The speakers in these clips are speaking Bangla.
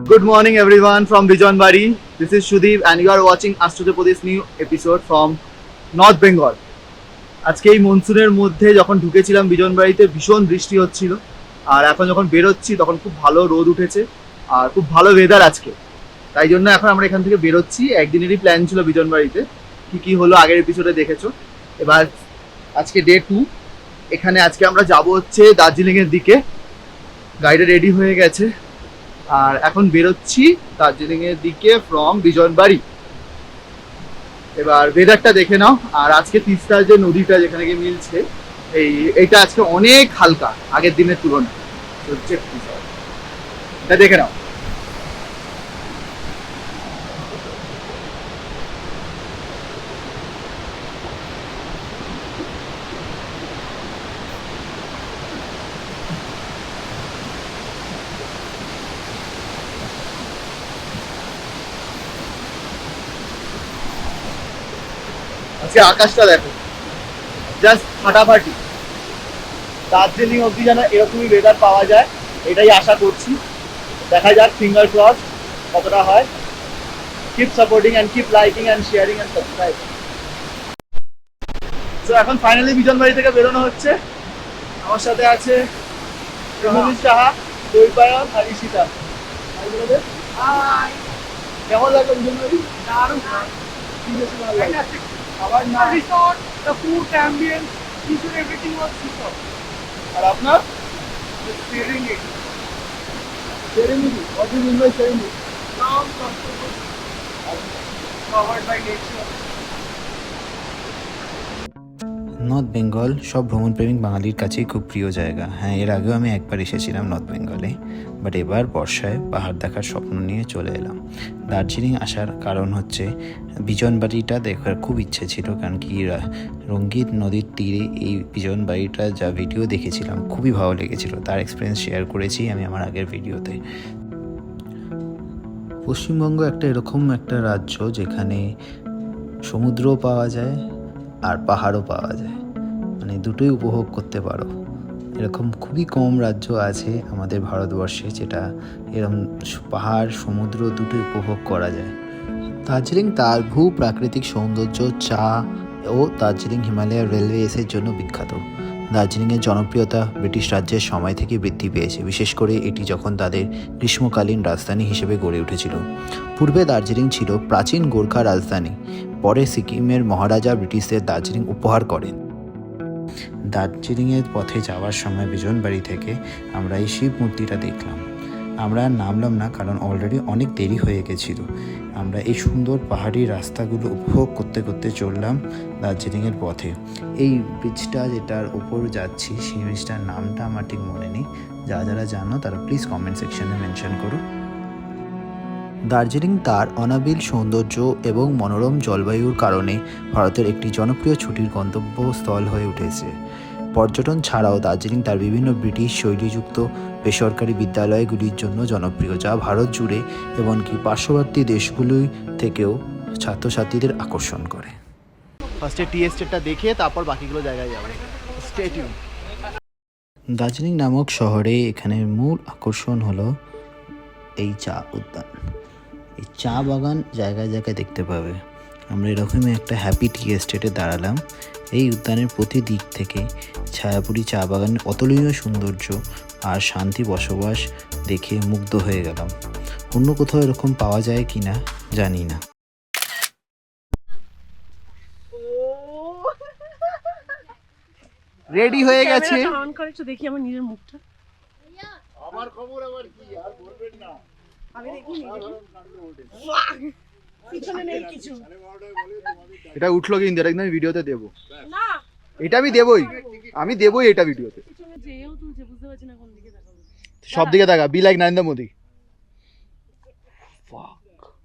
Good morning everyone from Bijonbari. This is Shudeep and you are watching Astro Pradesh new episode from North Bengal. আজকে এই মনসুনের মধ্যে যখন ঢুকেছিলাম বিজনবাড়িতে ভীষণ বৃষ্টি হচ্ছিল আর এখন যখন বেরোচ্ছি তখন খুব ভালো রোদ উঠেছে আর খুব ভালো ওয়েদার আজকে। তাই জন্য এখন আমরা এখান থেকে বেরোচ্ছি। একদিনেরই প্ল্যান ছিল বিজনবাড়িতে, কি হলো আগের এপিসোডে দেখেছো। এবার আজকে ডে 2, এখানে আজকে আমরা যাব হচ্ছে দার্জিলিংয়ের দিকে। গাড়িটা রেডি হয়ে গেছে আর এখন বেরোচ্ছি দার্জিলিংয়ের দিকে ফ্রম বিজনবাড়ি। এবার ওয়েদারটা দেখে নাও। আর আজকে তিস্তার যে নদীটা যেখানে গিয়ে মিলছে এইটা আজকে অনেক হালকা আগের দিনের তুলনায়। এটা দেখে নাও। আজকে আকাশটা দেখো, জাস্ট ফাটাফাটি। দার্জিলিং অবধি যেন এরকমই ওয়েদার পাওয়া যায় এটাই আশা করছি। দেখা যাক, ফিঙ্গার ক্রস কতটা হয়। Keep supporting and keep liking and sharing and subscribe. তো এখন ফাইনালি বিজনবাড়ি থেকে বেরোনো হচ্ছে। আমার সাথে আছে রমনীশ সাহা, দৈপায়ন আর ঈশিতা। কেমন লাগলো বিজনবাড়ি? দারুণ, কি বেশি ভালো লাগে? আবার না resort, the food, ambience, each and everything was super. আর আপনার? Sharing it. What do you mean by sharing it? Calm, comfortable, covered by nature. North Bengal সব ভ্রমণপ্রেমিক বাঙালির কাছেই খুব প্রিয় জায়গা। হ্যাঁ, এর আগেও আমি একবার এসেছিলাম নর্থ বেঙ্গলে, বাট এবার বর্ষায় পাহাড় দেখার স্বপ্ন নিয়ে চলে এলাম। দার্জিলিং আসার কারণ হচ্ছে বিজনবাড়িটা দেখার খুব ইচ্ছে ছিল, কারণ কি রঙ্গিত নদীর তীরে এই বিজনবাড়িটা যা ভিডিও দেখেছিলাম খুবই ভালো লেগেছিল। তার এক্সপিরিয়েন্স শেয়ার করেছি আমি আমার আগের ভিডিওতে। পশ্চিমবঙ্গ একটা এরকম একটা রাজ্য যেখানে সমুদ্রও পাওয়া যায় আর পাহাড়ও পাওয়া যায়, মানে দুটোই উপভোগ করতে পারো। এরকম খুবই কম রাজ্য আছে আমাদের ভারতবর্ষে যেটা এরকম পাহাড় সমুদ্র দুটোই উপভোগ করা যায়। দার্জিলিং তার ভূ প্রাকৃতিক সৌন্দর্য, চা ও দার্জিলিং হিমালয় রেলওয়েসের জন্য বিখ্যাত। দার্জিলিংয়ের জনপ্রিয়তা ব্রিটিশ রাজ্যের সময় থেকে বৃদ্ধি পেয়েছে, বিশেষ করে এটি যখন তাদের গ্রীষ্মকালীন রাজধানী হিসেবে গড়ে উঠেছিল। পূর্বে দার্জিলিং ছিল প্রাচীন গোর্খা রাজধানী। পরে সিকিমের মহারাজা ব্রিটিশদের দার্জিলিং উপহার করেন। দার্জিলিংয়ের পথে যাওয়ার সময় বিজনবাড়ি থেকে আমরা এই শিব মূর্তিটা দেখলাম। আমরা নামলাম না, কারণ অলরেডি অনেক দেরি হয়ে গেছিল। আমরা এই সুন্দর পাহাড়ি রাস্তাগুলো উপভোগ করতে করতে চললাম দার্জিলিংয়ের পথে। এই ব্রিজটা যেটার উপর যাচ্ছি সেই ব্রিজটার নামটা আমার ঠিক মনে নেই। যারা জানো তারা প্লিজ কমেন্ট সেকশনে মেনশন করো। দার্জিলিং তার অনাবিল সৌন্দর্য এবং মনোরম জলবায়ুর কারণে ভারতের একটি জনপ্রিয় ছুটির গন্তব্যস্থল হয়ে উঠেছে। পর্যটন ছাড়াও দার্জিলিং তার বিভিন্ন ব্রিটিশ শৈলীযুক্ত বেসরকারি বিদ্যালয়গুলির জন্য জনপ্রিয়, যা ভারত জুড়ে এমনকি পার্শ্ববর্তী দেশগুলি থেকেও ছাত্রছাত্রীদের আকর্ষণ করে। ফার্স্টে টি এস্টেটটা দেখে তারপর বাকিগুলো জায়গায় যাবে। Stay tune. দার্জিলিং নামক শহরে এখানের মূল আকর্ষণ হলো এই চা উদ্যান। এই চা বাগান জায়গায় জায়গায় দেখতে পাবে। আমরা এরকমই একটা হ্যাপি টি এস্টেটে দাঁড়ালাম। এই উদ্যানের প্রতি দিক থেকে ছায়াপুরি চা বাগানের অতুলনীয় সৌন্দর্য আর শান্তি বসবাস দেখে মুগ্ধ হয়ে গেলাম। অন্য কোথাও এরকম পাওয়া যায় কিনা জানি না। রেডি হয়ে গেছে। অন করে একটু দেখি আমার নিজের মুখটা। আমার খবর আবার কি, আর বলবেন না। আমি দেখি পিছনে নেই কিছু। এটা উঠলো কিন্তু এটা কিন্তু আমি ভিডিওতে দেবো। না, এটা আমি দেবই, আমি দেবই এটা ভিডিওতে। পিছনে যেও তুলছে, বুঝতে পারছি না কোন দিকে তাকাবো। সব দিকে তাকা, বি লাইক নরেন্দ্র মোদি।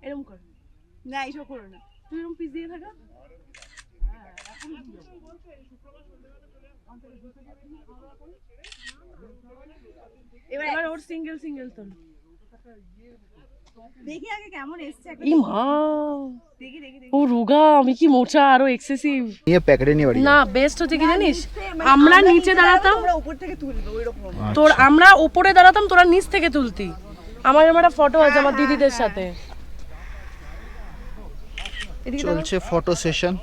এরকম কর না, এইসব করো না, তুই এরকম পিছ দিয়ে থাকা। এবার ওর সিঙ্গেল সিঙ্গেল তোল। দেখি আগে কেমন এসছে। ই মা, ও রোগা, আমি কি মোটা আরো এক্সেসিভ। নিয়ে প্যাকেটে নিয়ে বাড়ি না, বেস্ট হচ্ছে কি জানিস, আমরা নিচে দাঁড়াতাম, আমরা উপর থেকে তুলবো ওইরকম। তোর আমরা উপরে দাঁড়াতাম, তোরা নিচ থেকে তুলতি। আমার এরকম একটা ফটো আছে আমার দিদিদের সাথে। চলছে ফটো সেশন।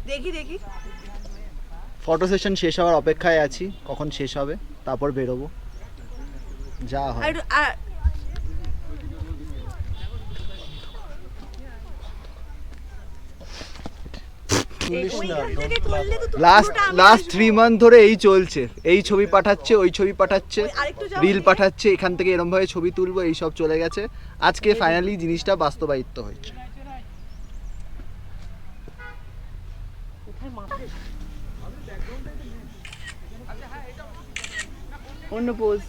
দেখি ফটো সেশন শেষ হওয়ার অপেক্ষায় আছি, কখন শেষ হবে তারপর বেরোবো যা হয়। লাস্ট 3 মান্থ ধরে এই চলছে, এই ছবি পাঠাচ্ছে, ওই ছবি পাঠাচ্ছে, রিল পাঠাচ্ছে, এখান থেকে এরকম ভাবে ছবি তুলবো, এই সব চলে গেছে। আজকে ফাইনালি জিনিসটা বাস্তবায়িত হয়েছে। অন্য পোজ।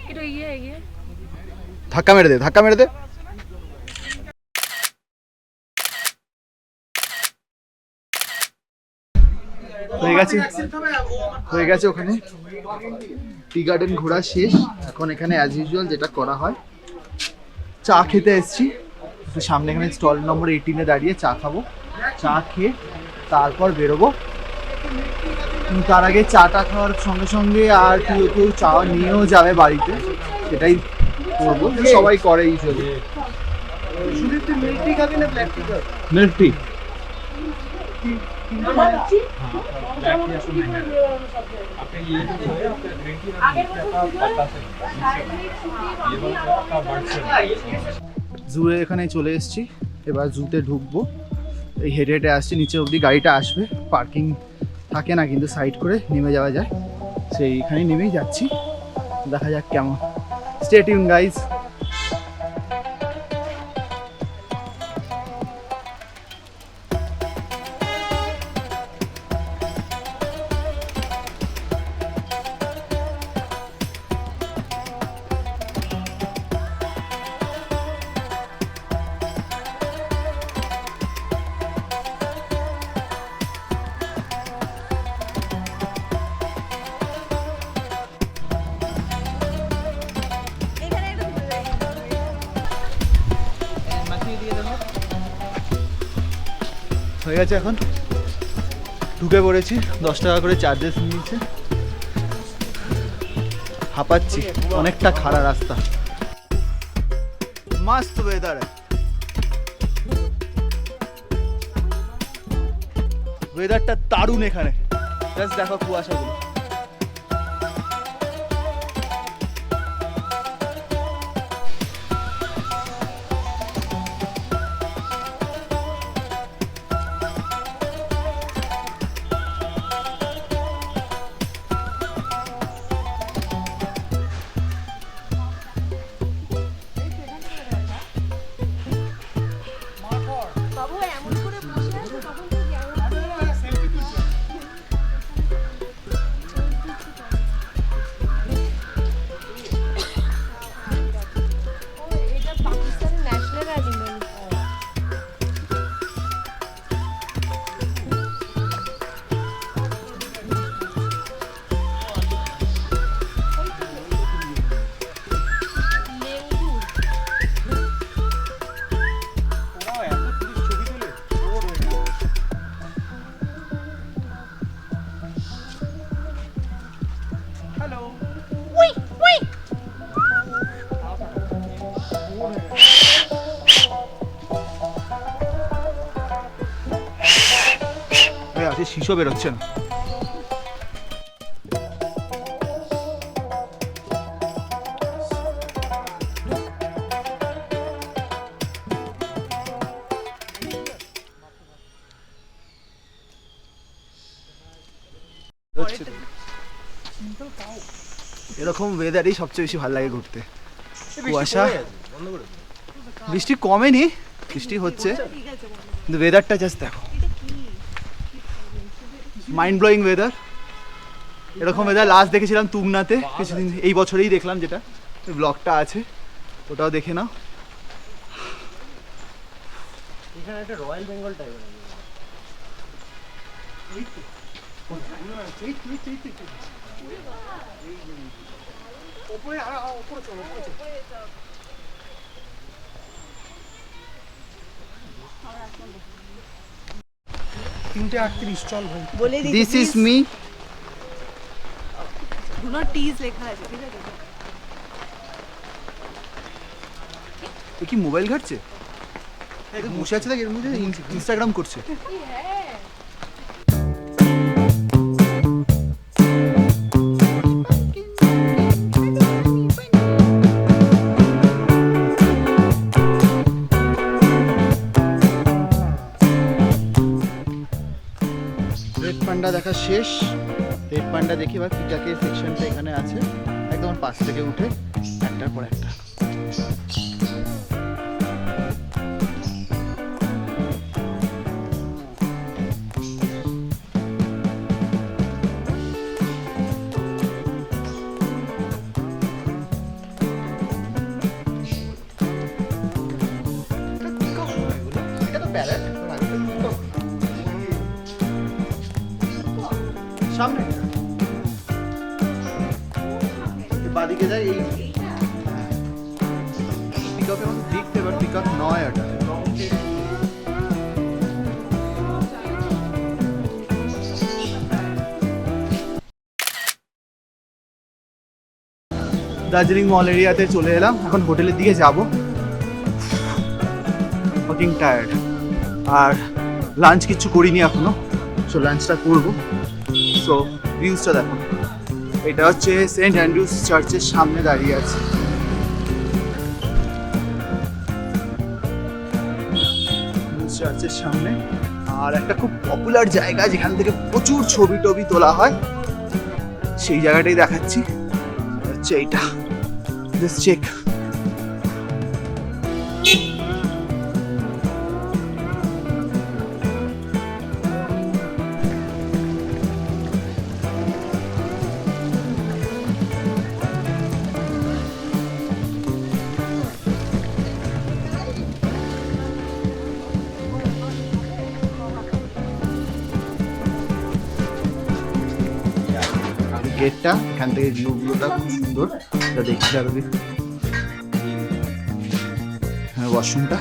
একটু এগিয়ে ধাক্কা মেরে দে, ধাক্কা মেরে দে। হয়ে গেছে ওখানে টি গার্ডেন ঘোরা শেষ। এখন এখানে অ্যাজ ইউজুয়াল যেটা করা হয়, চা খেতে এসেছি। তো সামনে এখানে স্টল নম্বর 18-এ দাঁড়িয়ে চা খাবো। চা খেয়ে তারপর বেরোবো। তার আগে চাটা খাওয়ার সঙ্গে সঙ্গে আর কেউ চা নিয়েও যাবে বাড়িতে, সেটাই করবো। সবাই করে ইউজুয়ালি। সুদীপ, তুই মিল্ক টি খাবি না ব্ল্যাক টি খাবি? Milk tea. জুয়ে এখানে চলে এসেছি, এবার জুতে ঢুকবো। এই হেঁটে হেঁটে আসছি, নিচে অবধি গাড়িটা আসবে, পার্কিং থাকে না কিন্তু সাইড করে নেমে যাওয়া যায়, সেইখানেই নেমেই যাচ্ছি। দেখা যাক কেমন। Stay tune guys. হয়ে গেছে, এখন ঢুকে পড়েছি। 10 টাকা করে চার্জেস নিয়েছে। হাঁপাচ্ছি, অনেকটা খাড়া রাস্তা। মাস্ত ওয়েদার, ওয়েদারটা দারুণ এখানে। জাস্ট দেখো কুয়াশাগুলো। শিশু বেরোচ্ছে না। এরকম ওয়েদারই সবচেয়ে বেশি ভালো লাগে ঘুরতে। কুয়াশা, বৃষ্টি কমেনি, বৃষ্টি হচ্ছে, কিন্তু ওয়েদারটা জাস্ট দেখো, মাইন্ড ব্লোয়িং ওয়েদার। এরকম ওয়েদার লাস্ট দেখেছিলাম তুংনাতে কিছুদিন, এই বছরেই দেখলাম, যেটা ব্লগটা আছে, ওটাও দেখে নাও। এখানে একটা রয়্যাল বেঙ্গল টাইগার বলে this is me. Do not tease লেখা আছে, ঠিক আছে? এ কি মোবাইল ঘাটছে? বসে আছে দেখ, এর মধ্যে ইনস্টাগ্রাম করছে। রেড পান্ডা দেখা শেষ। রেড পান্ডা দেখি এবার পিকাকের সেকশনটা এখানে আছে, একদম পাশ থেকে উঠে একটার পর একটা। সামনে বাদিকে যায় এই পিকআপের মধ্যে দেখতে, এবার পিকআপ নয় ওটা। দার্জিলিং মল এরিয়াতে চলে এলাম, এখন হোটেলের দিকে যাব। ফুকিং টায়ার্ড, আর লাঞ্চ কিচ্ছু করিনি এখনো, সো লাঞ্চটা করবো। সো ভিউজটা দেখো, এটা হচ্ছে সেন্ট অ্যান্ড্রুজ চার্চের সামনে দাঁড়িয়ে আছে। চার্চের সামনে, আর একটা খুব পপুলার জায়গা যেখান থেকে প্রচুর ছবি টবি তোলা হয়, সেই জায়গাটাই দেখাচ্ছি। হচ্ছে এইটা, দিস চেক। গেটটা, এখান থেকে ভিউগুলোটা খুব সুন্দর, এটা দেখতে পারবি। হ্যাঁ, ওয়াশরুমটা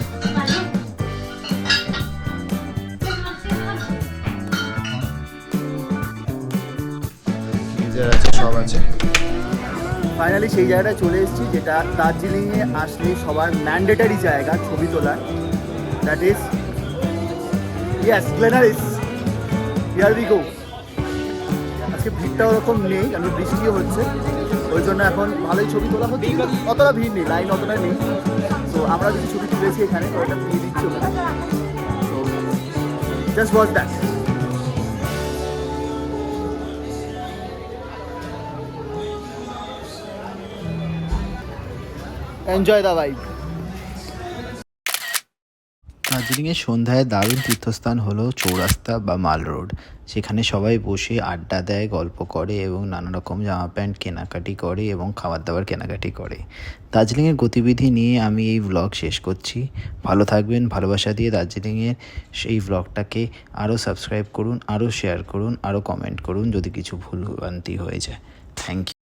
আছে, সব আছে। ফাইনালি সেই জায়গাটায় চলে এসেছি যেটা দার্জিলিংয়ে আসলে সবার ম্যান্ডেটারি জায়গা ছবি তোলার। That is yes Glenary's. Here we go. আজকে ভিড়টা ওরকম নেই, কারণ বৃষ্টিও হচ্ছে, ওই জন্য এখন ভালোই ছবি তোলা হচ্ছে, অতটা ভিড় নেই, লাইন অতটা নেই। তো আমরা কিছু ছবি তুলেছি এখানে, ওইটা দিয়ে দিচ্ছি ওখানে। তো just watch that. Enjoy the vibe. দার্জিলিংয়ের সন্ধ্যায় দারুণ তীর্থস্থান হলো চৌরাস্তা বা মাল রোড। সেখানে সবাই বসে আড্ডা দেয়, গল্প করে এবং নানা রকম জামা প্যান্ট কেনাকাটি করে এবং খাবার দাবার কেনাকাটি করে। দার্জিলিংয়ের গতিবিধি নিয়ে আমি এই ব্লগ শেষ করছি। ভালো থাকবেন, ভালোবাসা দিয়ে দার্জিলিংয়ের সেই ব্লগটাকে আরও সাবস্ক্রাইব করুন, আরও শেয়ার করুন, আরও কমেন্ট করুন যদি কিছু ভুলভ্রান্তি হয়ে যায়। Thank you.